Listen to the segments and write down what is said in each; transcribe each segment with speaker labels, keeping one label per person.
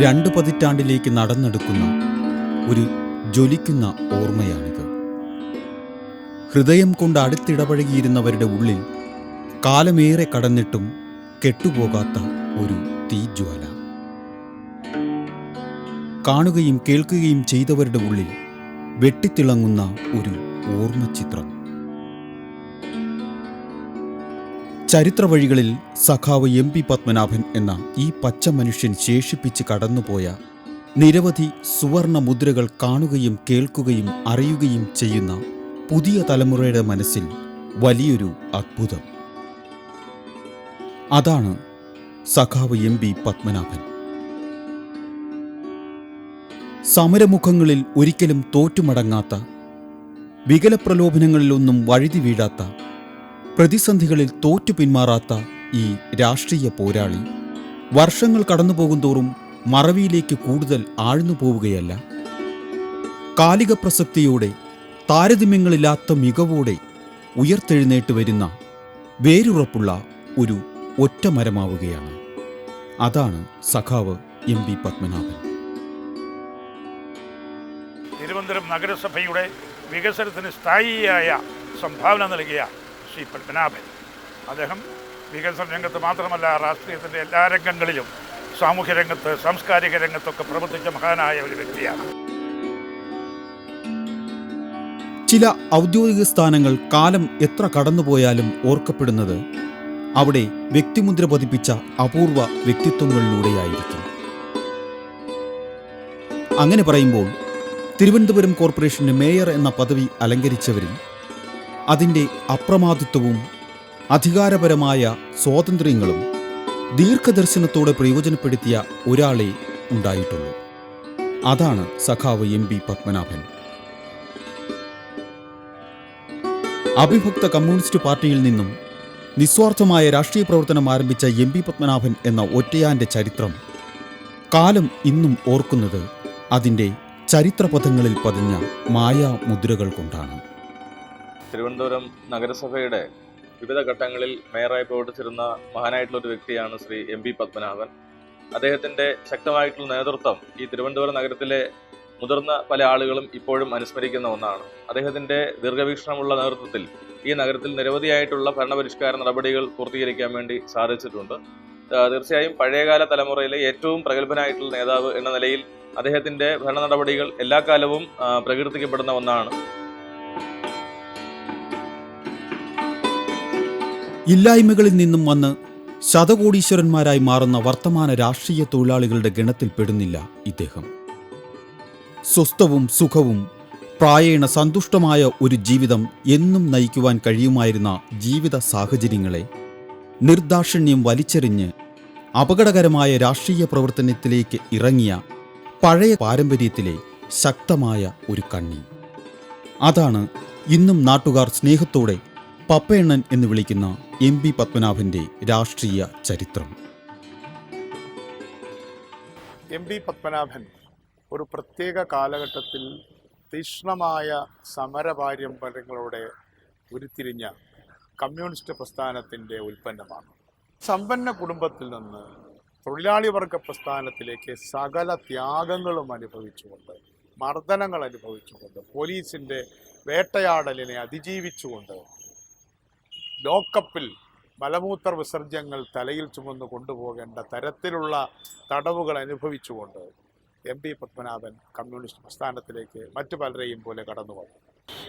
Speaker 1: രണ്ട് പതിറ്റാണ്ടിലേക്ക് നടന്നെടുക്കുന്ന ഒരു ജ്വലിക്കുന്ന ഓർമ്മയാണിത്. ഹൃദയം കൊണ്ട് അടുത്തിടപഴകിയിരുന്നവരുടെ ഉള്ളിൽ കാലമേറെ കടന്നിട്ടും കെട്ടുപോകാത്ത ഒരു തീജ്വാല. കാണുകയും കേൾക്കുകയും ചെയ്തവരുടെ ഉള്ളിൽ വെട്ടിത്തിളങ്ങുന്ന ഒരു ഓർമ്മചിത്രം. ചരിത്ര വഴികളിൽ സഖാവ് എം.പി. പത്മനാഭൻ എന്ന ഈ പച്ച മനുഷ്യൻ ശേഷിപ്പിച്ച് കടന്നുപോയ നിരവധി സുവർണ മുദ്രകൾ കാണുകയും കേൾക്കുകയും അറിയുകയും ചെയ്യുന്ന പുതിയ തലമുറയുടെ മനസ്സിൽ വലിയൊരു അത്ഭുതം. അതാണ് സഖാവ് എം.പി. പത്മനാഭൻ. സമരമുഖങ്ങളിൽ ഒരിക്കലും തോറ്റുമടങ്ങാത്ത, വികലപ്രലോഭനങ്ങളിലൊന്നും വഴുതി വീഴാത്ത, പ്രതിസന്ധികളിൽ തോറ്റു പിന്മാറാത്ത ഈ രാഷ്ട്രീയ പോരാളി വർഷങ്ങൾ കടന്നുപോകുന്തോറും മറവിയിലേക്ക് കൂടുതൽ ആഴ്ന്നു പോവുകയല്ല, കാലിക പ്രസക്തിയോടെ, താരതമ്യങ്ങളില്ലാത്ത മികവോടെ ഉയർത്തെഴുന്നേറ്റ് വരുന്ന വേരുറപ്പുള്ള ഒരു ഒറ്റമരമാവുകയാണ്. അതാണ് സഖാവ് എം.പി. പത്മനാഭൻ.
Speaker 2: തിരുവനന്തപുരം നഗരസഭയുടെ വികസനത്തിന് സ്ഥായിയായ സംഭാവന നൽകിയ ശ്രീ പത്മനാഭൻ, അദ്ദേഹം വികസന രംഗത്ത് മാത്രമല്ല രാഷ്ട്രീയത്തിൻ്റെ എല്ലാ രംഗങ്ങളിലും, സാമൂഹ്യ രംഗത്ത്, സാംസ്കാരിക രംഗത്തൊക്കെ പ്രവർത്തിച്ച മഹാനായ ഒരു വ്യക്തിയാണ്.
Speaker 1: ചില ഔദ്യോഗിക സ്ഥാനങ്ങൾ കാലം എത്ര കടന്നുപോയാലും ഓർക്കപ്പെടുന്നത് അവിടെ വ്യക്തിമുദ്ര പതിപ്പിച്ച അപൂർവ വ്യക്തിത്വങ്ങളിലൂടെയായിരിക്കും. അങ്ങനെ പറയുമ്പോൾ തിരുവനന്തപുരം കോർപ്പറേഷന് മേയർ എന്ന പദവി അലങ്കരിച്ചവരിൽ അതിൻ്റെ അപ്രമാദിത്വവും അധികാരപരമായ സ്വാതന്ത്ര്യങ്ങളും ദീർഘദർശനത്തോടെ പ്രയോജനപ്പെടുത്തിയ ഒരാളെ ഉണ്ടായിട്ടുള്ളൂ. അതാണ് സഖാവ് എം.പി. പത്മനാഭൻ. അവിഭക്ത കമ്മ്യൂണിസ്റ്റ് പാർട്ടിയിൽ നിന്നും നിസ്വാർത്ഥമായ രാഷ്ട്രീയ പ്രവർത്തനം ആരംഭിച്ച എം.പി. പത്മനാഭൻ എന്ന ഒറ്റയാന്റെ ചരിത്രം കാലം ഇന്നും ഓർക്കുന്നത് അതിൻ്റെ ചരിത്രപഥങ്ങളിൽ പതിഞ്ഞ മായാമുദ്രകൾ കൊണ്ടാണ്.
Speaker 3: തിരുവനന്തപുരം നഗരസഭയുടെ വിവിധ ഘട്ടങ്ങളിൽ മേയറായി പ്രവർത്തിച്ചിരുന്ന മഹാനായിട്ടുള്ള ഒരു വ്യക്തിയാണ് ശ്രീ എം.പി. പത്മനാഭൻ. അദ്ദേഹത്തിൻ്റെ ശക്തമായിട്ടുള്ള നേതൃത്വം ഈ തിരുവനന്തപുരം നഗരത്തിലെ മുതിർന്ന പല ആളുകളും ഇപ്പോഴും അനുസ്മരിക്കുന്ന ഒന്നാണ്. അദ്ദേഹത്തിൻ്റെ ദീർഘവീക്ഷണമുള്ള നേതൃത്വത്തിൽ ഈ നഗരത്തിൽ നിരവധിയായിട്ടുള്ള ഭരണപരിഷ്കാര നടപടികൾ പൂർത്തീകരിക്കാൻ വേണ്ടി സാധിച്ചിട്ടുണ്ട്. തീർച്ചയായും പഴയകാല തലമുറയിലെ ഏറ്റവും പ്രഗത്ഭനായിട്ടുള്ള നേതാവ് എന്ന നിലയിൽ അദ്ദേഹത്തിൻ്റെ ഭരണ നടപടികൾ എല്ലാ കാലവും പ്രകീർത്തിക്കപ്പെടുന്ന ഒന്നാണ്.
Speaker 1: ഇല്ലായ്മകളിൽ നിന്നും വന്ന് ശതകോടീശ്വരന്മാരായി മാറുന്ന വർത്തമാന രാഷ്ട്രീയ തൊഴിലാളികളുടെ ഗണത്തിൽ പെടുന്നില്ല ഇദ്ദേഹം. സ്വസ്ഥവും സുഖവും പ്രായേണ സന്തുഷ്ടമായ ഒരു ജീവിതം എന്നും നയിക്കുവാൻ കഴിയുമായിരുന്ന ജീവിത സാഹചര്യങ്ങളെ നിർദാക്ഷിണ്യം വലിച്ചെറിഞ്ഞ് അപകടകരമായ രാഷ്ട്രീയ പ്രവർത്തനത്തിലേക്ക് ഇറങ്ങിയ പഴയ പാരമ്പര്യത്തിലെ ശക്തമായ ഒരു കണ്ണി. അതാണ് ഇന്നും നാട്ടുകാർ സ്നേഹത്തോടെ പപ്പയണ്ണൻ എന്ന് വിളിക്കുന്ന എം.പി. പത്മനാഭന്റെ രാഷ്ട്രീയ ചരിത്രം.
Speaker 4: എം.പി. പത്മനാഭൻ ഒരു പ്രത്യേക കാലഘട്ടത്തിൽ തീക്ഷ്ണമായ സമരപാരമ്പര്യങ്ങളോടെ ഉരുത്തിരിഞ്ഞ കമ്മ്യൂണിസ്റ്റ് പ്രസ്ഥാനത്തിൻ്റെ ഉൽപ്പന്നമാണ്. സമ്പന്ന കുടുംബത്തിൽ നിന്ന് തൊഴിലാളി വർഗ പ്രസ്ഥാനത്തിലേക്ക് സകല ത്യാഗങ്ങളും അനുഭവിച്ചുകൊണ്ട്, മർദ്ദനങ്ങൾ അനുഭവിച്ചുകൊണ്ട്, പോലീസിൻ്റെ വേട്ടയാടലിനെ അതിജീവിച്ചുകൊണ്ട്, ലോക്കപ്പിൽ മലമൂത്ര വിസർജ്യങ്ങൾ തലയിൽ ചുമന്ന് കൊണ്ടുപോകേണ്ട തരത്തിലുള്ള തടവുകൾ അനുഭവിച്ചുകൊണ്ട് എം.പി. പത്മനാഭൻ കമ്മ്യൂണിസ്റ്റ് പ്രസ്ഥാനത്തിലേക്ക് മറ്റു പലരെയും പോലെ കടന്നു വന്നു.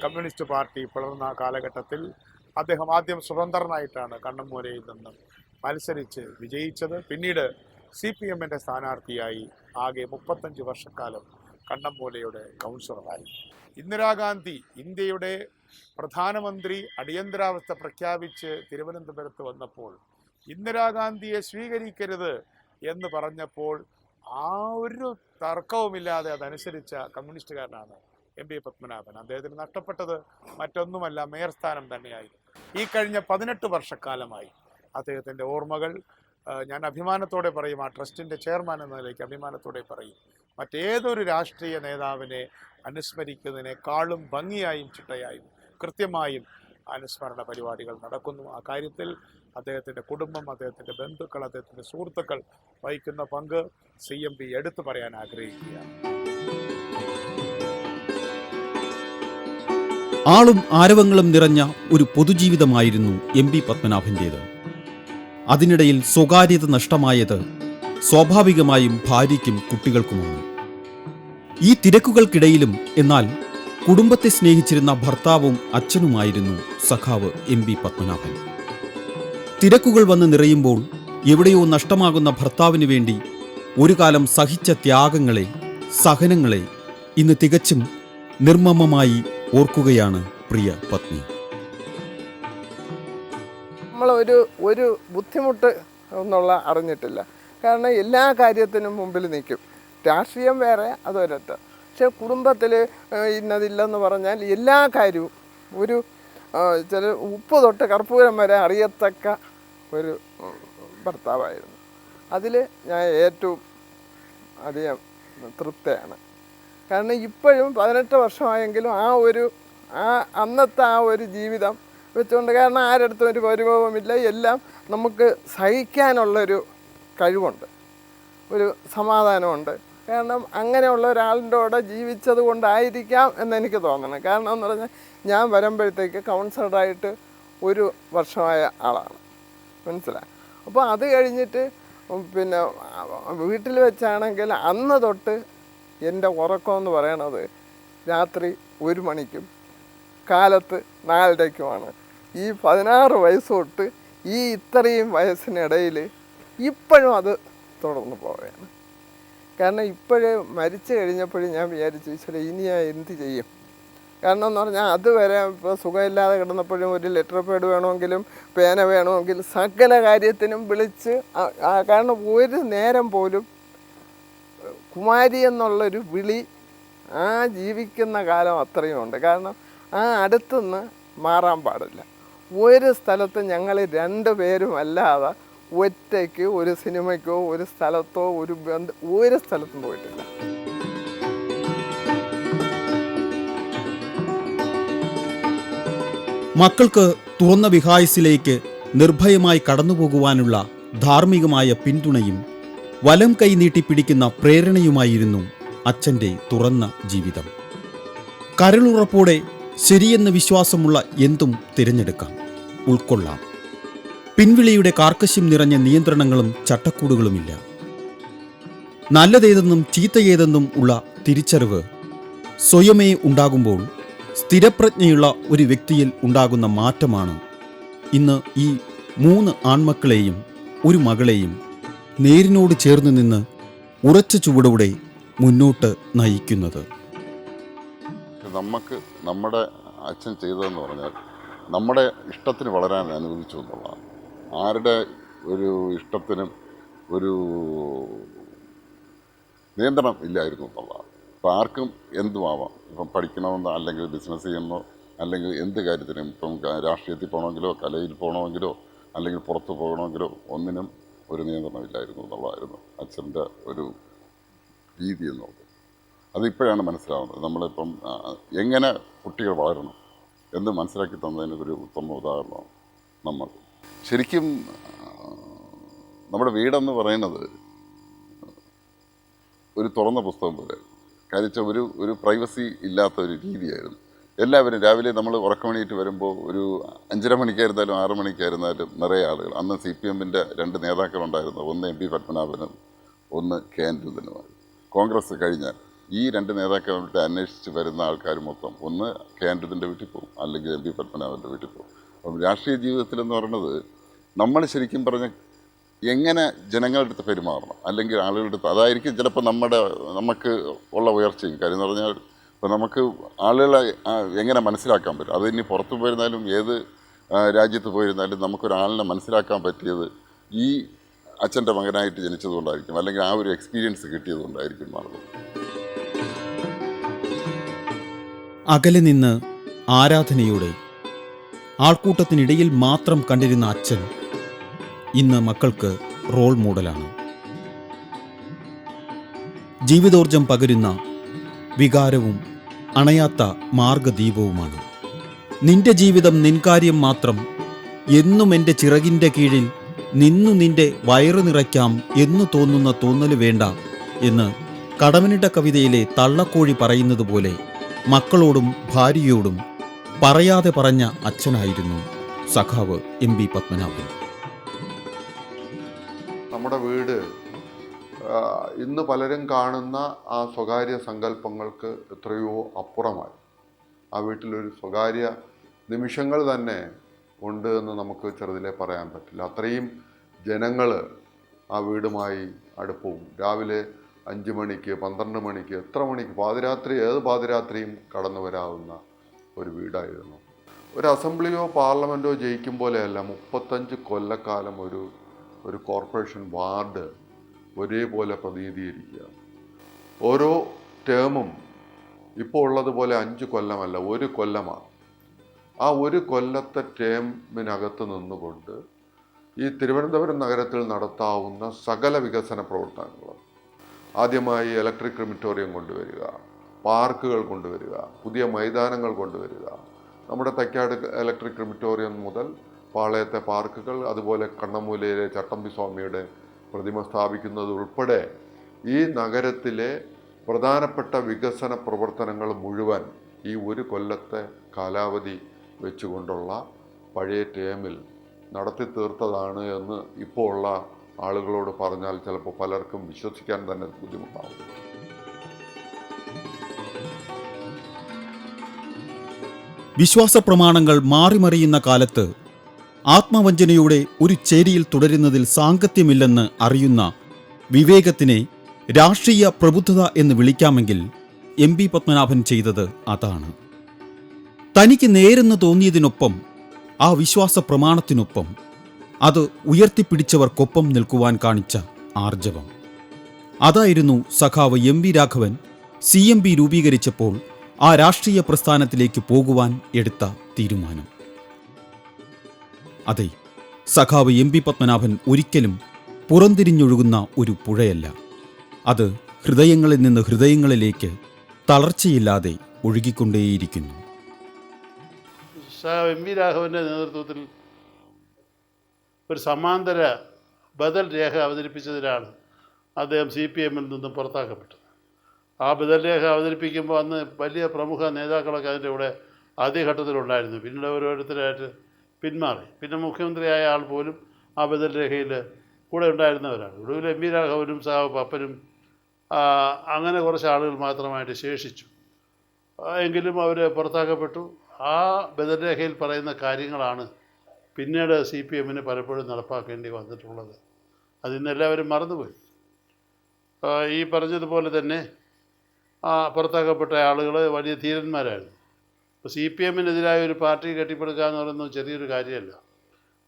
Speaker 4: കമ്മ്യൂണിസ്റ്റ് പാർട്ടി പിളർന്ന കാലഘട്ടത്തിൽ അദ്ദേഹം ആദ്യം സ്വതന്ത്രനായിട്ടാണ് കണ്ണമ്മൂലയിൽ നിന്ന് മത്സരിച്ച് വിജയിച്ചത്. പിന്നീട് CPM-ൻ്റെ സ്ഥാനാർത്ഥിയായി ആകെ 35 വർഷക്കാലം കണ്ണമ്മൂലയുടെ കൗൺസിലറായി. ഇന്ദിരാഗാന്ധി ഇന്ത്യയുടെ പ്രധാനമന്ത്രി അടിയന്തരാവസ്ഥ പ്രഖ്യാപിച്ച് തിരുവനന്തപുരത്ത് വന്നപ്പോൾ ഇന്ദിരാഗാന്ധിയെ സ്വീകരിക്കരുത് എന്ന് പറഞ്ഞപ്പോൾ ആ ഒരു തർക്കവുമില്ലാതെ അതനുസരിച്ച കമ്മ്യൂണിസ്റ്റുകാരനാണ് എം.പി. പത്മനാഭൻ. അദ്ദേഹത്തിന് നഷ്ടപ്പെട്ടത് മറ്റൊന്നുമല്ല, മേയർ സ്ഥാനം തന്നെയായിരുന്നു. ഈ കഴിഞ്ഞ 18 വർഷക്കാലമായി അദ്ദേഹത്തിൻ്റെ ഓർമ്മകൾ ഞാൻ അഭിമാനത്തോടെ പറയും, ആ ട്രസ്റ്റിൻ്റെ ചെയർമാൻ എന്ന നിലയ്ക്ക് അഭിമാനത്തോടെ പറയും, മറ്റേതൊരു രാഷ്ട്രീയ നേതാവിനെ അനുസ്മരിക്കുന്നതിനേക്കാളും ഭംഗിയായും ചിട്ടയായും കൃത്യമായും അനുസ്മരണ പരിപാടികൾ നടക്കുന്നു. ആ കാര്യത്തിൽ അദ്ദേഹത്തിൻ്റെ കുടുംബം, അദ്ദേഹത്തിൻ്റെ ബന്ധുക്കൾ, അദ്ദേഹത്തിൻ്റെ സുഹൃത്തുക്കൾ വഹിക്കുന്ന പങ്ക് CMP എടുത്തു പറയാൻ ആഗ്രഹിക്കുകയാണ്.
Speaker 1: ആളും ആരവങ്ങളും നിറഞ്ഞ ഒരു പൊതുജീവിതമായിരുന്നു MP പത്മനാഭൻ്റേത്. അതിനിടയിൽ സ്വകാര്യത നഷ്ടമായത് സ്വാഭാവികമായും ഭാര്യയ്ക്കും കുട്ടികൾക്കുമാണ്. ഈ തിരക്കുകൾക്കിടയിലും എന്നാൽ കുടുംബത്തെ സ്നേഹിച്ചിരുന്ന ഭർത്താവും അച്ഛനുമായിരുന്നു സഖാവ് MP പത്മനാഭൻ. തിരക്കുകൾ വന്ന് നിറയുമ്പോൾ എവിടെയോ നഷ്ടമാകുന്ന ഭർത്താവിന് വേണ്ടി ഒരു കാലം സഹിച്ച ത്യാഗങ്ങളെ, സഹനങ്ങളെ ഇന്ന് തികച്ചും നിർമ്മമമായി ഓർക്കുകയാണ് പ്രിയ പത്നി.
Speaker 5: ഒരു ബുദ്ധിമുട്ട് എന്നുള്ള അറിഞ്ഞിട്ടില്ല. കാരണം എല്ലാ കാര്യത്തിനും മുമ്പിൽ നിൽക്കും. രാഷ്ട്രീയം വേറെ, അതൊരറ്റ. പക്ഷെ കുടുംബത്തിൽ ഇന്നതില്ലെന്ന് പറഞ്ഞാൽ എല്ലാ കാര്യവും ഒരു ചില ഉപ്പ് തൊട്ട് കർപ്പൂരം വരെ അറിയത്തക്ക ഒരു ഭർത്താവായിരുന്നു. അതിൽ ഞാൻ ഏറ്റവും അധികം തൃപ്തയാണ്. കാരണം ഇപ്പോഴും 18 വർഷമായെങ്കിലും അന്നത്തെ ആ ഒരു ജീവിതം വെച്ചുകൊണ്ട്, കാരണം ആരടുത്തും ഒരു പരിഭവമില്ല, എല്ലാം നമുക്ക് സഹിക്കാനുള്ളൊരു കഴിവുണ്ട്, ഒരു സമാധാനമുണ്ട്. കാരണം അങ്ങനെയുള്ള ഒരാളിൻ്റെ കൂടെ ജീവിച്ചത് കൊണ്ടായിരിക്കാം എന്നെനിക്ക് തോന്നണം. കാരണം എന്ന് പറഞ്ഞാൽ ഞാൻ വരുമ്പോഴത്തേക്ക് കൗൺസിലറായിട്ട് 1 വർഷമായ ആളാണ്, മനസ്സിലായി. അപ്പോൾ അത് കഴിഞ്ഞിട്ട് പിന്നെ വീട്ടിൽ വെച്ചാണെങ്കിൽ അന്ന് തൊട്ട് എൻ്റെ ഉറക്കമെന്ന് പറയണത് രാത്രി 1 മണിക്കും കാലത്ത് 4:30ക്കുമാണ്. ഈ 16 വയസ്സ് തൊട്ട് ഈ ഇത്രയും വയസ്സിനിടയിൽ ഇപ്പോഴും അത് തുടർന്ന് പോവുകയാണ്. കാരണം ഇപ്പോഴും മരിച്ചു കഴിഞ്ഞപ്പോഴും ഞാൻ വിചാരിച്ചു, ഈശ്വര ഇനി ഞാൻ എന്ത് ചെയ്യും? കാരണം എന്ന് പറഞ്ഞാൽ അതുവരെ ഇപ്പോൾ സുഖമില്ലാതെ കിടന്നപ്പോഴും ഒരു ലെറ്റർ പേഡ് വേണമെങ്കിലും പേന വേണമെങ്കിലും സകല കാര്യത്തിനും വിളിച്ച്, കാരണം ഒരു നേരം പോലും കുമാരി എന്നുള്ളൊരു വിളി ആ ജീവിക്കുന്ന കാലം അത്രയും ഉണ്ട്. കാരണം ആ അടുത്തുനിന്ന് മാറാൻ പാടില്ല. ഒരു സ്ഥലത്ത് ഞങ്ങൾ 2 പേരും അല്ലാതെ ഒറ്റയ്ക്ക് ഒരു സിനിമയ്ക്കോ ഒരു സ്ഥലത്തോ ഒരു സ്ഥലത്തും പോയിട്ടില്ല.
Speaker 1: മക്കൾക്ക് തുറന്ന വിഹായസിലേക്ക് നിർഭയമായി കടന്നുപോകുവാനുള്ള ധാർമ്മികമായ പിന്തുണയും വലം കൈ നീട്ടിപ്പിടിക്കുന്ന പ്രേരണയുമായിരുന്നു അച്ഛൻ്റെ തുറന്ന ജീവിതം. കരളുറപ്പോടെ ശരിയെന്ന് വിശ്വാസമുള്ള എന്തും തിരഞ്ഞെടുക്കാം, ഉൾക്കൊള്ളാം. പിൻവിളിയുടെ കാർക്കശ്യം നിറഞ്ഞ നിയന്ത്രണങ്ങളും ചട്ടക്കൂടുകളുമില്ല. നല്ലതേതെന്നും ചീത്തയേതെന്നും ഉള്ള തിരിച്ചറിവ് സ്വയമേ ഉണ്ടാകുമ്പോൾ സ്ഥിരപ്രജ്ഞയുള്ള ഒരു വ്യക്തിയിൽ ഉണ്ടാകുന്ന മാറ്റമാണ് ഇന്ന് ഈ 3 ആൺമക്കളെയും ഒരു മകളെയും നേരിനോട് ചേർന്ന് നിന്ന് ഉറച്ച ചുവടോടെ മുന്നോട്ട് നയിക്കുന്നത്.
Speaker 6: നമുക്ക് നമ്മുടെ അച്ഛൻ ചെയ്തതെന്ന് പറഞ്ഞാൽ നമ്മുടെ ഇഷ്ടത്തിന് വളരാൻ അനുവദിച്ചു എന്നുള്ളതാണ്. ആരുടെ ഒരു ഇഷ്ടത്തിനും ഒരു നിയന്ത്രണം ഇല്ലായിരുന്നു എന്നുള്ളതാണ്. ഇപ്പം ആർക്കും എന്തുമാവാം. ഇപ്പം പഠിക്കണമെന്നോ അല്ലെങ്കിൽ ബിസിനസ് ചെയ്യണമെന്നോ അല്ലെങ്കിൽ എന്ത് കാര്യത്തിനും, ഇപ്പം രാഷ്ട്രീയത്തിൽ പോകണമെങ്കിലോ കലയിൽ പോകണമെങ്കിലോ അല്ലെങ്കിൽ പുറത്ത് പോകണമെങ്കിലോ ഒന്നിനും ഒരു നിയന്ത്രണമില്ലായിരുന്നു എന്നുള്ളതായിരുന്നു അച്ഛൻ്റെ ഒരു രീതി എന്നുള്ളത്. അതിപ്പോഴാണ് മനസ്സിലാവുന്നത്. നമ്മളിപ്പം എങ്ങനെ കുട്ടികൾ വളരണം എന്ന് മനസ്സിലാക്കി തന്നതിന് ഒരു ഉത്തമ ഉദാഹരണമാണ് നമ്മൾ. ശരിക്കും നമ്മുടെ വീടെന്ന് പറയുന്നത് ഒരു തുറന്ന പുസ്തകം പോലെ. കാര്യം ഒരു പ്രൈവസി ഇല്ലാത്ത ഒരു രീതിയായിരുന്നു. എല്ലാവരും രാവിലെ നമ്മൾ ഉറക്കമണിയിട്ട് വരുമ്പോൾ ഒരു 5:30 മണിക്കായിരുന്നാലും 6 മണിക്കായിരുന്നാലും നിറയെ ആളുകൾ. അന്ന് CPM-ൻ്റെ 2 നേതാക്കളുണ്ടായിരുന്നു. ഒന്ന് MP പത്മനാഭനും ഒന്ന് KN രൂപനുമാണ്. കോൺഗ്രസ് കഴിഞ്ഞാൽ ഈ 2 നേതാക്കളുടെ അന്വേഷിച്ച് വരുന്ന ആൾക്കാർ മൊത്തം ഒന്ന് KN രൂപൻ്റെ വീട്ടിൽ പോകും, അല്ലെങ്കിൽ MP പത്മനാഭൻ്റെ വീട്ടിൽ പോകും. അപ്പം രാഷ്ട്രീയ ജീവിതത്തിലെന്ന് പറയുന്നത് നമ്മൾ ശരിക്കും പറഞ്ഞ എങ്ങനെ ജനങ്ങളുടെ അടുത്ത് പെരുമാറണം, അല്ലെങ്കിൽ ആളുകളുടെ അടുത്ത്, അതായിരിക്കും ചിലപ്പോൾ നമുക്ക് ഉള്ള ഉയർച്ചയും. കാര്യം എന്ന് പറഞ്ഞാൽ ഇപ്പോൾ നമുക്ക് ആളുകളെ എങ്ങനെ മനസ്സിലാക്കാൻ പറ്റും. അത് ഇനി പുറത്തു പോയിരുന്നാലും ഏത് രാജ്യത്ത് പോയിരുന്നാലും നമുക്കൊരാളിനെ മനസ്സിലാക്കാൻ പറ്റിയത് ഈ അച്ഛൻ്റെ മകനായിട്ട് ജനിച്ചതുകൊണ്ടായിരിക്കും, അല്ലെങ്കിൽ ആ ഒരു എക്സ്പീരിയൻസ് കിട്ടിയതുകൊണ്ടായിരിക്കും മാറുന്നത്.
Speaker 1: അകലെ നിന്ന് ആരാധനയോടെ ആൾക്കൂട്ടത്തിനിടയിൽ മാത്രം കണ്ടിരുന്ന അച്ഛൻ ഇന്ന് മക്കൾക്ക് റോൾ മോഡലാണ്. ജീവിതോർജം പകരുന്ന വികാരവും അണയാത്ത മാർഗദീപവുമാണ്. നിന്റെ ജീവിതം നിൻകാര്യം മാത്രം, എന്നും എൻ്റെ ചിറകിൻ്റെ കീഴിൽ നിന്നു നിന്റെ വയറു നിറയ്ക്കാം എന്നു തോന്നുന്ന തോന്നല് വേണ്ട എന്ന് കടമ്മനിട്ട കവിതയിലെ തള്ളക്കോഴി പറയുന്നത് പോലെ മക്കളോടും ഭാര്യയോടും പറയാതെ പറഞ്ഞ അച്ഛനായിരുന്നു സഖാവ് എം പി പത്മനാഭൻ.
Speaker 7: നമ്മുടെ വീട് ഇന്ന് പലരും കാണുന്ന ആ സ്വകാര്യ സങ്കല്പങ്ങൾക്ക് എത്രയോ അപ്പുറമായി. ആ വീട്ടിലൊരു സ്വകാര്യ നിമിഷങ്ങൾ തന്നെ ഉണ്ട് എന്ന് നമുക്ക് ചെറുതിലെ പറയാൻ പറ്റില്ല. അത്രയും ജനങ്ങൾ ആ വീടുമായി അടുപ്പവും. രാവിലെ 5 മണിക്ക് 12 മണിക്ക് എത്ര മണിക്ക് പാതിരാത്രി ഏത് പാതിരാത്രിയും കടന്നു വരാവുന്ന ഒരു വീടായിരുന്നു. ഒരു അസംബ്ലിയോ പാർലമെൻറ്റോ ജയിക്കും പോലെയല്ല 35 കൊല്ലക്കാലം ഒരു കോർപ്പറേഷൻ വാർഡ് ഒരേപോലെ പ്രതിനിധീകരിക്കുക. ഓരോ ടേമും ഇപ്പോൾ ഉള്ളതുപോലെ 5 കൊല്ലമല്ല, 1 കൊല്ലമാണ്. ആ 1 കൊല്ലത്തെ ടേമിനകത്ത് നിന്നുകൊണ്ട് ഈ തിരുവനന്തപുരം നഗരത്തിൽ നടത്താവുന്ന സകല വികസന പ്രവർത്തനങ്ങളും, ആദ്യമായി ഇലക്ട്രിക് ക്രിമിറ്റോറിയം കൊണ്ടുവരിക, പാർക്കുകൾ കൊണ്ടുവരിക, പുതിയ മൈതാനങ്ങൾ കൊണ്ടുവരിക, നമ്മുടെ തൈക്കാട് ഇലക്ട്രിക് ക്രിമിറ്റോറിയം മുതൽ പാളയത്തെ പാർക്കുകൾ, അതുപോലെ കണ്ണമൂലയിലെ ചട്ടമ്പി സ്വാമിയുടെ പ്രതിമ സ്ഥാപിക്കുന്നത് ഉൾപ്പെടെ ഈ നഗരത്തിലെ പ്രധാനപ്പെട്ട വികസന പ്രവർത്തനങ്ങൾ മുഴുവൻ ഈ 1 കൊല്ലത്തെ കാലാവധി വെച്ചുകൊണ്ടുള്ള പഴയ ടേമിൽ നടത്തി തീർത്തതാണ് എന്ന് ഇപ്പോൾ ഉള്ള ആളുകളോട് പറഞ്ഞാൽ ചിലപ്പോൾ പലർക്കും വിശ്വസിക്കാൻ തന്നെ ബുദ്ധിമുട്ടാവും.
Speaker 1: വിശ്വാസ പ്രമാണങ്ങൾ മാറിമറിയുന്ന കാലത്ത് ആത്മവഞ്ചനയോടെ ഒരു ചേരിയിൽ തുടരുന്നതിൽ സാങ്കത്യമില്ലെന്ന് അറിയുന്ന വിവേകത്തിനെ രാഷ്ട്രീയ പ്രബുദ്ധത എന്ന് വിളിക്കാമെങ്കിൽ എം പി പത്മനാഭൻ ചെയ്തത് അതാണ്. തനിക്ക് നേരെന്ന് തോന്നിയതിനൊപ്പം, ആ വിശ്വാസ പ്രമാണത്തിനൊപ്പം, അത് ഉയർത്തിപ്പിടിച്ചവർക്കൊപ്പം നിൽക്കുവാൻ കാണിച്ച ആർജവം. അതായിരുന്നു സഖാവ് എം വി രാഘവൻ CMB രൂപീകരിച്ചപ്പോൾ ആ രാഷ്ട്രീയ പ്രസ്ഥാനത്തിലേക്ക് പോകുവാൻ എടുത്ത തീരുമാനം. അതെ, സഖാവ് എം പി പത്മനാഭൻ ഒരിക്കലും പുറംതിരിഞ്ഞൊഴുകുന്ന ഒരു പുഴയല്ല. അത് ഹൃദയങ്ങളിൽ നിന്ന് ഹൃദയങ്ങളിലേക്ക് തളർച്ചയില്ലാതെ ഒഴുകിക്കൊണ്ടേയിരിക്കുന്നു.
Speaker 8: എം വി രാഘവൻ്റെ നേതൃത്വത്തിൽ ഒരു സമാന്തര ബദൽ രേഖ അവതരിപ്പിച്ചതിലാണ് അദ്ദേഹം CPM-ൽ നിന്നും പുറത്താക്കപ്പെട്ടത്. ആ ബദൽ രേഖ അവതരിപ്പിക്കുമ്പോൾ അന്ന് വലിയ പ്രമുഖ നേതാക്കളൊക്കെ അതിൻ്റെ കൂടെ ആദ്യഘട്ടത്തിലുണ്ടായിരുന്നു. പിന്നീട് ഓരോരുത്തരായിട്ട് പിന്മാറി. പിന്നെ മുഖ്യമന്ത്രിയായ ആൾ പോലും ആ ബദൽ രേഖയിൽ കൂടെ ഉണ്ടായിരുന്നവരാണ്. ഒടുവിൽ എം വി രാഘവനും സഹാവ് പപ്പനും അങ്ങനെ കുറച്ച് ആളുകൾ മാത്രമായിട്ട് ശേഷിച്ചു. എങ്കിലും അവർ പുറത്താക്കപ്പെട്ടു. ആ ബദൽ രേഖയിൽ പറയുന്ന കാര്യങ്ങളാണ് പിന്നീട് CPM-ന് പലപ്പോഴും നടപ്പാക്കേണ്ടി വന്നിട്ടുള്ളത്. അതിന്ന് എല്ലാവരും മറന്നുപോയി. ഈ പറഞ്ഞതുപോലെ തന്നെ പുറത്താക്കപ്പെട്ട ആളുകൾ വലിയ ധീരന്മാരായിരുന്നു. ഇപ്പോൾ CPM-നെതിരായ ഒരു പാർട്ടി കെട്ടിപ്പടുക്കുക എന്ന് പറയുന്നത് ചെറിയൊരു കാര്യമല്ല.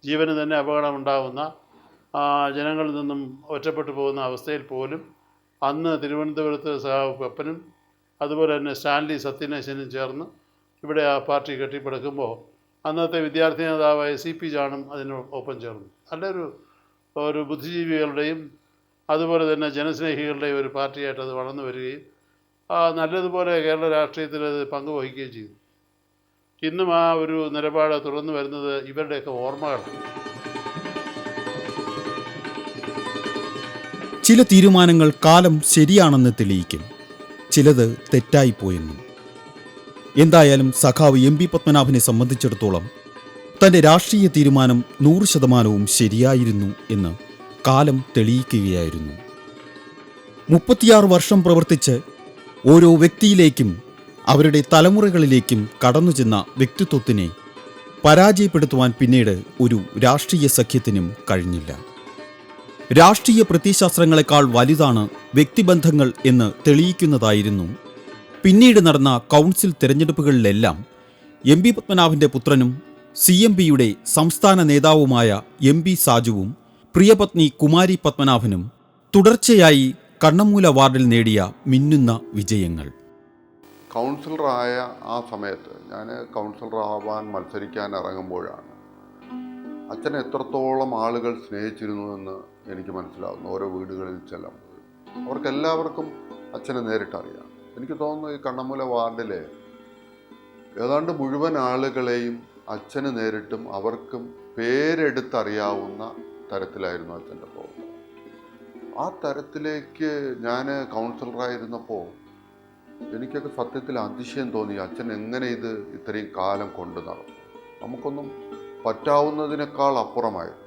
Speaker 8: ജീവന് തന്നെ അപകടമുണ്ടാകുന്ന, ജനങ്ങളിൽ നിന്നും ഒറ്റപ്പെട്ടു പോകുന്ന അവസ്ഥയിൽ പോലും അന്ന് തിരുവനന്തപുരത്ത് സഹാവ് പപ്പനും അതുപോലെ തന്നെ സ്റ്റാൻലി സത്യനേശനും ചേർന്ന് ഇവിടെ ആ പാർട്ടി കെട്ടിപ്പടുക്കുമ്പോൾ അന്നത്തെ വിദ്യാർത്ഥി നേതാവായ CP ജോണും അതിനൊപ്പം ചേർന്നു. നല്ലൊരു ബുദ്ധിജീവികളുടെയും അതുപോലെ തന്നെ ജനസ്നേഹികളുടെയും ഒരു പാർട്ടിയായിട്ട് അത് വളർന്നു വരികയും നല്ലതുപോലെ കേരള രാഷ്ട്രീയത്തിൽ അത് പങ്കുവഹിക്കുകയും ചെയ്തു. ഇന്നും ആ ഒരു നിലപാട് തുടർന്നു വരുന്നത് ഇവരുടെയൊക്കെ ഓർമ്മകളാണ്.
Speaker 1: ചില തീരുമാനങ്ങൾ കാലം ശരിയാണെന്ന് തെളിയിക്കും, ചിലത് തെറ്റായിപ്പോയെന്നും. എന്തായാലും സഖാവ് എം പി പത്മനാഭനെ സംബന്ധിച്ചിടത്തോളം തൻ്റെ രാഷ്ട്രീയ തീരുമാനം 100% ശരിയായിരുന്നു എന്ന് കാലം തെളിയിക്കുകയായിരുന്നു. 36 വർഷം പ്രവർത്തിച്ച് ഓരോ വ്യക്തിയിലേക്കും അവരുടെ തലമുറകളിലേക്കും കടന്നുചെന്ന വ്യക്തിത്വത്തിനെ പരാജയപ്പെടുത്തുവാൻ പിന്നീട് ഒരു രാഷ്ട്രീയ സഖ്യത്തിനും കഴിഞ്ഞില്ല. രാഷ്ട്രീയ പ്രത്യയശാസ്ത്രങ്ങളെക്കാൾ വലുതാണ് വ്യക്തിബന്ധങ്ങൾ എന്ന് തെളിയിക്കുന്നതായിരുന്നു പിന്നീട് നടന്ന കൗൺസിൽ തെരഞ്ഞെടുപ്പുകളിലെല്ലാം എം പി പത്മനാഭന്റെ പുത്രനും CMB-യുടെ സംസ്ഥാന നേതാവുമായ MB സാജുവും പ്രിയപത്നി കുമാരി പത്മനാഭനും തുടർച്ചയായി കണ്ണമൂല വാർഡിൽ നേടിയ മിന്നുന്ന വിജയങ്ങൾ.
Speaker 7: കൗൺസിലറായ ആ സമയത്ത് ഞാൻ കൗൺസിലറാവാൻ മത്സരിക്കാൻ ഇറങ്ങുമ്പോഴാണ് അച്ഛനെ എത്രത്തോളം ആളുകൾ സ്നേഹിച്ചിരുന്നുവെന്ന് എനിക്ക് മനസ്സിലാവുന്നു. ഓരോ വീടുകളിൽ ചെല്ലുമ്പോൾ അവർക്കെല്ലാവർക്കും അച്ഛനെ നേരിട്ടറിയാം. എനിക്ക് തോന്നുന്നു ഈ കണ്ണമൂല വാർഡിലെ ഏതാണ്ട് മുഴുവൻ ആളുകളെയും അച്ഛന് നേരിട്ടും അവർക്കും പേരെടുത്തറിയാവുന്ന തരത്തിലായിരുന്നു അച്ഛൻ്റെ പ്രവർത്തനം. ആ തരത്തിലേക്ക് ഞാൻ കൗൺസിലറായിരുന്നപ്പോൾ എനിക്കൊക്കെ സത്യത്തിൽ അതിശയം തോന്നി. അച്ഛൻ എങ്ങനെ ഇത് ഇത്രയും കാലം കൊണ്ടു നടന്നു? നമുക്കൊന്നും പറ്റാവുന്നതിനേക്കാൾ അപ്പുറമായിരുന്നു.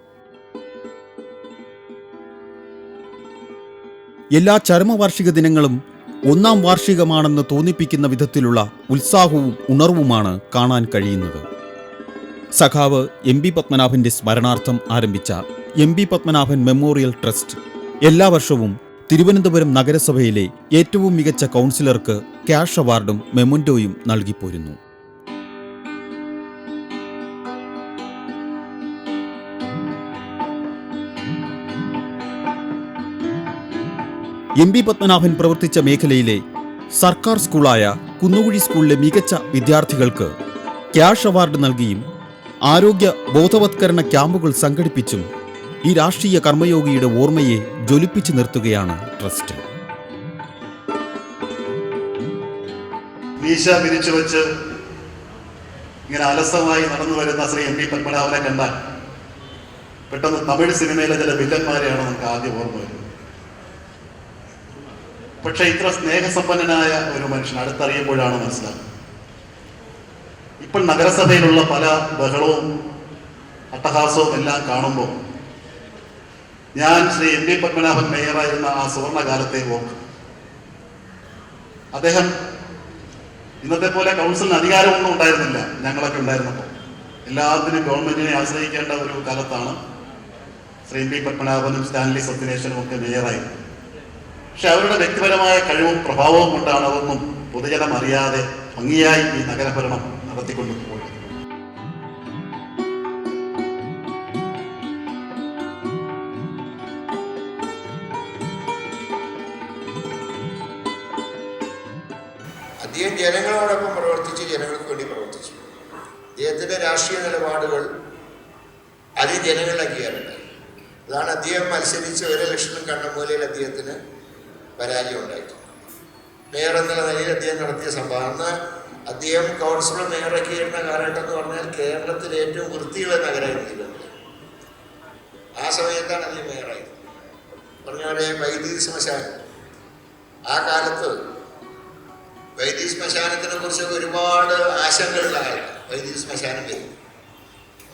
Speaker 1: എല്ലാ ചരമവാർഷിക ദിനങ്ങളും ഒന്നാം വാർഷികമാണെന്ന് തോന്നിപ്പിക്കുന്ന വിധത്തിലുള്ള ഉത്സാഹവും ഉണർവുമാണ് കാണാൻ കഴിയുന്നത്. സഖാവ് എം പി പത്മനാഭന്റെ സ്മരണാർത്ഥം ആരംഭിച്ച M P Padmanabhan memorial trust എല്ലാ വർഷവും തിരുവനന്തപുരം നഗരസഭയിലെ ഏറ്റവും മികച്ച കൗൺസിലർക്ക് ക്യാഷ് അവാർഡും മെമന്റോയും നൽകിപ്പോരുന്നു. എം പി പത്മനാഭൻ പ്രവർത്തിച്ച മേഖലയിലെ സർക്കാർ സ്കൂളായ കുന്നുകുഴി സ്കൂളിലെ മികച്ച വിദ്യാർത്ഥികൾക്ക് ക്യാഷ് അവാർഡ് നൽകിയും ആരോഗ്യ ബോധവത്കരണ ക്യാമ്പുകൾ സംഘടിപ്പിച്ചും ഈ രാഷ്ട്രീയ കർമ്മയോഗിയുടെ ഓർമ്മയെ ജ്വലിപ്പിച്ചു നിർത്തുകയാണ് ട്രസ്റ്റ്.
Speaker 9: മീശ പിരിച്ചു വെച്ച് ഇങ്ങനെ അലസമായി നടന്നു വരുന്ന ശ്രീ എം പി പത്മനാഭനെ കണ്ടാൽ പെട്ടെന്ന് തമിഴ് സിനിമയിലെ ചില വില്ലന്മാരെയാണ് നമുക്ക് ആദ്യം ഓർമ്മ വരുന്നത്. പക്ഷെ ഇത്ര സ്നേഹസമ്പന്നനായ ഒരു മനുഷ്യൻ അടുത്തറിയുമ്പോഴാണ് മനസ്സിലാക്കുന്നത്. ഇപ്പോൾ നഗരസഭയിലുള്ള പല ബഹളവും അട്ടഹാസവും എല്ലാം കാണുമ്പോൾ ഞാൻ ശ്രീ എം പി പത്മനാഭൻ മേയറായിരുന്ന ആ സുവർണകാലത്തെ ഓർക്കും. അദ്ദേഹം ഇന്നത്തെ പോലെ കൗൺസിലിന് അധികാരമൊന്നും ഉണ്ടായിരുന്നില്ല. ഞങ്ങളൊക്കെ ഉണ്ടായിരുന്നപ്പോൾ എല്ലാത്തിനും ഗവൺമെന്റിനെ ആശ്രയിക്കേണ്ട ഒരു കാലത്താണ് ശ്രീ എം പി പത്മനാഭനും സ്റ്റാൻലി സത്യനേശനും ഒക്കെ മേയറായിരുന്നു. പക്ഷെ അവരുടെ വ്യക്തിപരമായ കഴിവും പ്രഭാവവും കൊണ്ടാണ് അതൊന്നും പൊതുജനം അറിയാതെ ഭംഗിയായി ഈ നഗരഭരണം നടത്തിക്കൊണ്ടു പോകുന്നത്.
Speaker 10: അദ്ദേഹം ജനങ്ങളോടൊപ്പം പ്രവർത്തിച്ച് ജനങ്ങൾക്ക് വേണ്ടി പ്രവർത്തിച്ചു. അദ്ദേഹത്തിൻ്റെ രാഷ്ട്രീയ നിലപാടുകൾ അത് ജനങ്ങളുടെ അംഗീകാരമുണ്ടായി. അതാണ് അദ്ദേഹം മത്സരിച്ച് 1 ലക്ഷം കണ്ണമൂലയിൽ അദ്ദേഹത്തിന് പരാജയം ഉണ്ടായിട്ടുണ്ട്. മേയർ എന്നുള്ള നിലയിൽ അദ്ദേഹം നടത്തിയ സംഭാവന, അദ്ദേഹം കൗൺസിലർ മേയറൊക്കെ ചെയ്യുന്ന കാലഘട്ടം എന്ന് പറഞ്ഞാൽ കേരളത്തിലെ ഏറ്റവും വൃത്തിയുള്ള നഗരമായിരുന്നു. ആ സമയത്താണ് അദ്ദേഹം മേയറായത്. പറഞ്ഞ പോലെ വൈദ്യുതി ശ്മശാനം, ആ കാലത്ത് വൈദ്യുതി ശ്മശാനത്തിനെ കുറിച്ചൊക്കെ ഒരുപാട് ആശങ്കയുള്ള കാലമാണ്. വൈദ്യുതി ശ്മശാനം വരും.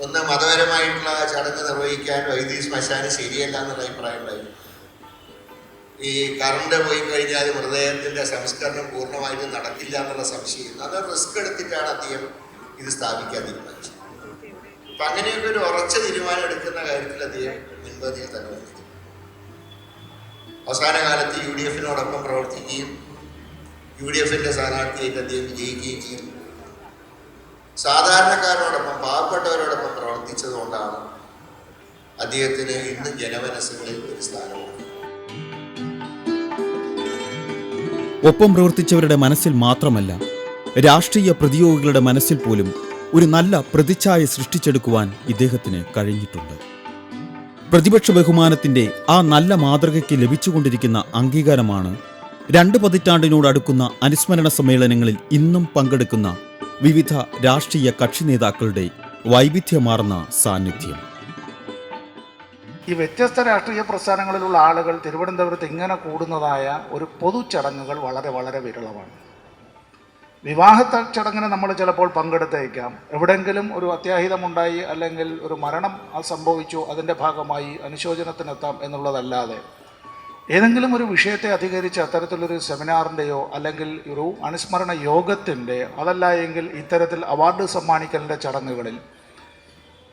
Speaker 10: ഒന്ന്, മതപരമായിട്ടുള്ള ചടങ്ങ് നിർവഹിക്കാൻ വൈദ്യുതി ശ്മശാനം ശരിയല്ല എന്നുള്ള അഭിപ്രായം ഉണ്ടായിരുന്നു. ഈ കറണ്ട് പോയി കഴിഞ്ഞാൽ മൃതദേഹത്തിൻ്റെ സംസ്കരണം പൂർണ്ണമായിട്ടും നടക്കില്ല എന്നുള്ള സംശയം. അത് റിസ്ക് എടുത്തിട്ടാണ് അദ്ദേഹം ഇത് സ്ഥാപിക്കാൻ തീരുമാനിച്ചത്. അപ്പം അങ്ങനെയൊക്കെ ഒരു ഉറച്ച തീരുമാനം എടുക്കുന്ന കാര്യത്തിൽ അദ്ദേഹം മുൻപന്തിയിൽ തന്നെ വന്നിരുന്നു. അവസാന കാലത്ത് UDF-നോടൊപ്പം പ്രവർത്തിക്കുകയും UDF-ന്റെ സ്ഥാനാർത്ഥിയായിട്ട് അദ്ദേഹം വിജയിക്കുകയും ചെയ്തു. സാധാരണക്കാരോടൊപ്പം പാവപ്പെട്ടവരോടൊപ്പം പ്രവർത്തിച്ചതുകൊണ്ടാണ് അദ്ദേഹത്തിന് ഇന്ന് ജനമനസ്സുകളിൽ ഒരു സ്ഥാനമുണ്ട്.
Speaker 1: ഒപ്പം പ്രവർത്തിച്ചവരുടെ മനസ്സിൽ മാത്രമല്ല, രാഷ്ട്രീയ പ്രതിയോഗികളുടെ മനസ്സിൽ പോലും ഒരു നല്ല പ്രതിച്ഛായ സൃഷ്ടിച്ചെടുക്കുവാൻ ഇദ്ദേഹത്തിന് കഴിഞ്ഞിട്ടുണ്ട്. പ്രതിപക്ഷ ബഹുമാനത്തിന്റെ ആ നല്ല മാതൃകയ്ക്ക് ലഭിച്ചുകൊണ്ടിരിക്കുന്ന അംഗീകാരമാണ് 2 പതിറ്റാണ്ടിനോടടുക്കുന്ന അനുസ്മരണ സമ്മേളനങ്ങളിൽ ഇന്നും പങ്കെടുക്കുന്ന വിവിധ രാഷ്ട്രീയ കക്ഷി നേതാക്കളുടെ വൈവിധ്യമാർന്ന സാന്നിധ്യം.
Speaker 11: ഈ വ്യത്യസ്ത രാഷ്ട്രീയ പ്രസ്ഥാനങ്ങളിലുള്ള ആളുകൾ തിരുവനന്തപുരത്ത് ഇങ്ങനെ കൂടുന്നതായ ഒരു പൊതു ചടങ്ങുകൾ വളരെ വളരെ വിരളമാണ്. വിവാഹ ചടങ്ങിന് നമ്മൾ ചിലപ്പോൾ പങ്കെടുത്തേക്കാം. എവിടെയെങ്കിലും ഒരു അത്യാഹിതമുണ്ടായി അല്ലെങ്കിൽ ഒരു മരണം സംഭവിച്ചു, അതിൻ്റെ ഭാഗമായി അനുശോചനത്തിനെത്താം എന്നുള്ളതല്ലാതെ ഏതെങ്കിലും ഒരു വിഷയത്തെ അധികരിച്ച് അത്തരത്തിലൊരു സെമിനാറിൻ്റെയോ അല്ലെങ്കിൽ ഒരു അനുസ്മരണ യോഗത്തിൻ്റെ, അതല്ല എങ്കിൽ ഇത്തരത്തിൽ അവാർഡ് സമ്മാനിക്കലിൻ്റെ ചടങ്ങുകളിൽ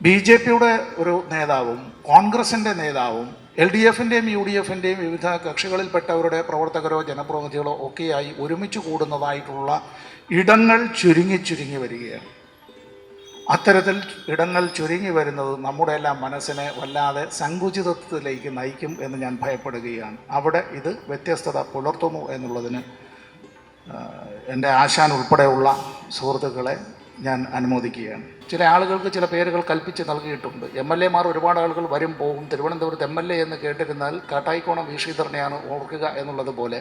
Speaker 11: BJP-യുടെ ഒരു നേതാവും കോൺഗ്രസിൻ്റെ നേതാവും LDF-ൻ്റെയും UDF-ൻ്റെയും വിവിധ കക്ഷികളിൽപ്പെട്ടവരുടെ പ്രവർത്തകരോ ജനപ്രതിനിധികളോ ഒക്കെയായി ഒരുമിച്ച് കൂടുന്നതായിട്ടുള്ള ഇടങ്ങൾ ചുരുങ്ങി വരികയാണ്. അത്തരത്തിൽ ഇടങ്ങൾ ചുരുങ്ങി വരുന്നത് നമ്മുടെ എല്ലാം മനസ്സിനെ വല്ലാതെ സങ്കുചിതത്വത്തിലേക്ക് നയിക്കും എന്ന് ഞാൻ ഭയപ്പെടുകയാണ്. അവിടെ ഇത് വ്യത്യസ്തത പുലർത്തുന്നു എന്നുള്ളതിന് എൻ്റെ ആശാൻ ഉൾപ്പെടെയുള്ള സുഹൃത്തുക്കളെ ഞാൻ അനുമോദിക്കുകയാണ്. ചില ആളുകൾക്ക് ചില പേരുകൾ കൽപ്പിച്ച് നൽകിയിട്ടുണ്ട്. MLA-മാർ ഒരുപാട് ആളുകൾ വരും പോകും. തിരുവനന്തപുരത്ത് MLA എന്ന് കേട്ടിരുന്നാൽ കാട്ടായിക്കോണം വി ശ്രീധരനെയാണ് ഓർക്കുക എന്നുള്ളതുപോലെ,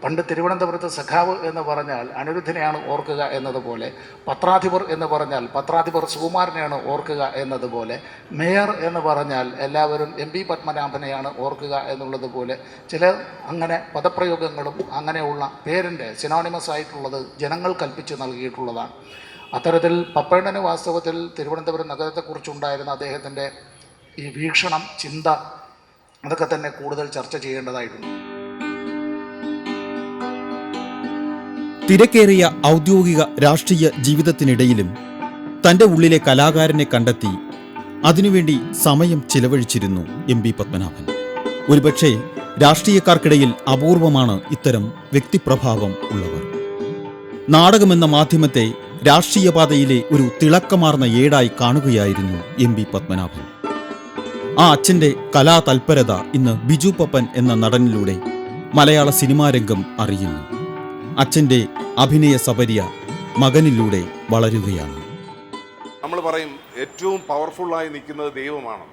Speaker 11: പണ്ട് തിരുവനന്തപുരത്ത് സഖാവ് എന്ന് പറഞ്ഞാൽ അനിരുദ്ധനെയാണ് ഓർക്കുക എന്നതുപോലെ, പത്രാധിപർ എന്ന് പറഞ്ഞാൽ പത്രാധിപർ സുകുമാരനെയാണ് ഓർക്കുക എന്നതുപോലെ, മേയർ എന്ന് പറഞ്ഞാൽ എല്ലാവരും MP പത്മനാഭനെയാണ് ഓർക്കുക എന്നുള്ളതുപോലെ, ചില അങ്ങനെ പദപ്രയോഗങ്ങളും അങ്ങനെയുള്ള പേരിൻ്റെ സിനോണിമസ് ആയിട്ടുള്ളത് ജനങ്ങൾ കൽപ്പിച്ച് നൽകിയിട്ടുള്ളതാണ്. അത്തരത്തിൽ പപ്പണ്ണന് വാസ്തവത്തിൽ തിരുവനന്തപുരം നഗരത്തെക്കുറിച്ചുണ്ടായിരുന്ന അദ്ദേഹത്തിൻ്റെ ഈ വീക്ഷണം, ചിന്ത, അതൊക്കെ തന്നെ കൂടുതൽ ചർച്ച ചെയ്യേണ്ടതായിട്ടുണ്ട്.
Speaker 1: തിരക്കേറിയ ഔദ്യോഗിക രാഷ്ട്രീയ ജീവിതത്തിനിടയിലും തൻ്റെ ഉള്ളിലെ കലാകാരനെ കണ്ടെത്തി അതിനുവേണ്ടി സമയം ചിലവഴിച്ചിരുന്നു MP പത്മനാഭൻ. ഒരുപക്ഷെ രാഷ്ട്രീയക്കാർക്കിടയിൽ അപൂർവമാണ് ഇത്തരം വ്യക്തിപ്രഭാവം ഉള്ളവർ. നാടകമെന്ന മാധ്യമത്തെ രാഷ്ട്രീയപാതയിലെ ഒരു തിളക്കമാർന്ന ഏടായി കാണുകയായിരുന്നു MP പത്മനാഭൻ. ആ അച്ഛൻ്റെ കലാതൽപരത ഇന്ന് ബിജു പപ്പൻ എന്ന നടനിലൂടെ മലയാള സിനിമാരംഗം അറിയുന്നു. അച്ഛൻ്റെ അഭിനയ സപര്യ മകനിലൂടെ വളരുകയാണ്.
Speaker 12: നമ്മൾ പറയും ഏറ്റവും പവർഫുള്ളായി നിൽക്കുന്നത് ദൈവമാണ്.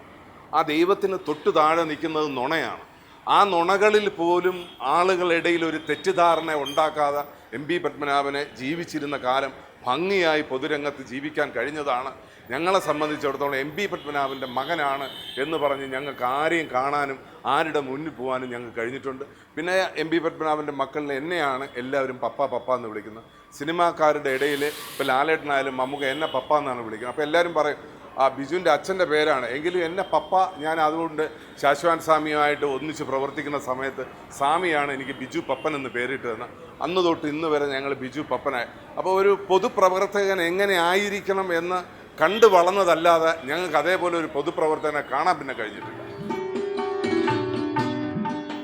Speaker 12: ആ ദൈവത്തിന് തൊട്ടു താഴെ നിൽക്കുന്നത് നുണയാണ്. ആ നുണകളിൽ പോലും ആളുകളിടയിൽ ഒരു തെറ്റിദ്ധാരണ ഉണ്ടാക്കാതെ MP പത്മനാഭനെ ജീവിച്ചിരുന്ന കാലം ഭംഗിയായി പൊതുരംഗത്ത് ജീവിക്കാൻ കഴിഞ്ഞതാണ്. ഞങ്ങളെ സംബന്ധിച്ചിടത്തോളം MP പത്മനാഭൻ്റെ മകനാണ് എന്ന് പറഞ്ഞ് ഞങ്ങൾക്ക് ആരെയും കാണാനും ആരുടെ മുന്നിൽ പോകാനും ഞങ്ങൾക്ക് കഴിഞ്ഞിട്ടുണ്ട്. പിന്നെ MP പത്മനാഭൻ്റെ മക്കളിൽ എന്നെയാണ് എല്ലാവരും പപ്പ പപ്പ എന്ന് വിളിക്കുന്നത്. സിനിമാക്കാരുടെ ഇടയിൽ ഇപ്പോൾ ലാലേട്ടനായാലും മമ്മൂക്ക എന്നെ പപ്പ എന്നാണ് വിളിക്കുന്നത്. അപ്പോൾ എല്ലാവരും പറയും ആ ബിജുവിൻ്റെ അച്ഛൻ്റെ പേരാണ്, എങ്കിലും എന്നെ പപ്പ. ഞാൻ അതുകൊണ്ട് ശാശ്വാൻ സ്വാമിയുമായിട്ട് ഒന്നിച്ച് പ്രവർത്തിക്കുന്ന സമയത്ത് സ്വാമിയാണ് എനിക്ക് ബിജു പപ്പൻ എന്ന് പേരിട്ടതെന്ന്. അന്ന് തൊട്ട് ഇന്ന് വരെ ഞങ്ങൾ ബിജു പപ്പനായി. അപ്പോൾ ഒരു പൊതുപ്രവർത്തകൻ എങ്ങനെ ആയിരിക്കണം എന്ന് കണ്ടു വളർന്നതല്ലാതെ ഞങ്ങൾക്ക് അതേപോലെ ഒരു പൊതുപ്രവർത്തകനെ കാണാൻ പിന്നെ കഴിഞ്ഞിട്ടില്ല.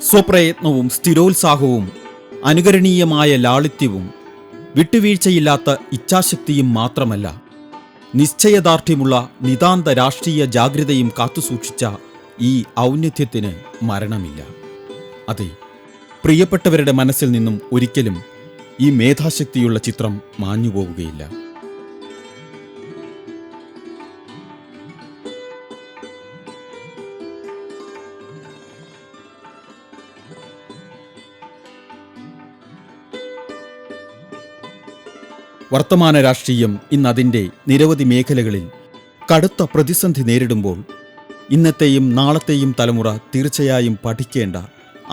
Speaker 1: സ്വപ്രയത്നവും സ്ഥിരോത്സാഹവും അനുകരണീയമായ ലാളിത്യവും വിട്ടുവീഴ്ചയില്ലാത്ത ഇച്ഛാശക്തിയും മാത്രമല്ല, നിശ്ചയദാർഢ്യമുള്ള നിതാന്ത രാഷ്ട്രീയ ജാഗ്രതയും കാത്തുസൂക്ഷിച്ച ഈ ഔന്നത്യത്തിന് മരണമില്ല. അതെ, പ്രിയപ്പെട്ടവരുടെ മനസ്സിൽ നിന്നും ഒരിക്കലും ഈ മേധാശക്തിയുള്ള ചിത്രം മാഞ്ഞുപോവുകയില്ല. വർത്തമാന രാഷ്ട്രീയം ഇന്നതിൻ്റെ നിരവധി മേഖലകളിൽ കടുത്ത പ്രതിസന്ധി നേരിടുമ്പോൾ ഇന്നത്തെയും നാളത്തെയും തലമുറ തീർച്ചയായും പഠിക്കേണ്ട,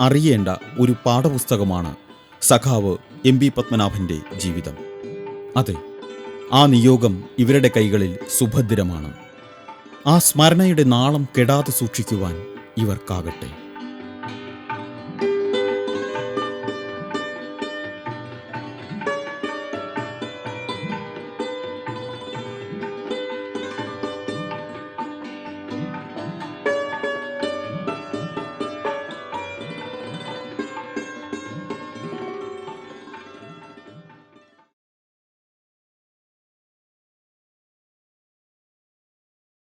Speaker 1: അറിയേണ്ട ഒരു പാഠപുസ്തകമാണ് സഖാവ് MP പത്മനാഭൻ്റെ ജീവിതം. അതെ, ആ നിയോഗം ഇവരുടെ കൈകളിൽ സുഭദ്രമാണ്. ആ സ്മരണയുടെ നാളം കെടാതെ സൂക്ഷിക്കുവാൻ ഇവർക്കാകട്ടെ.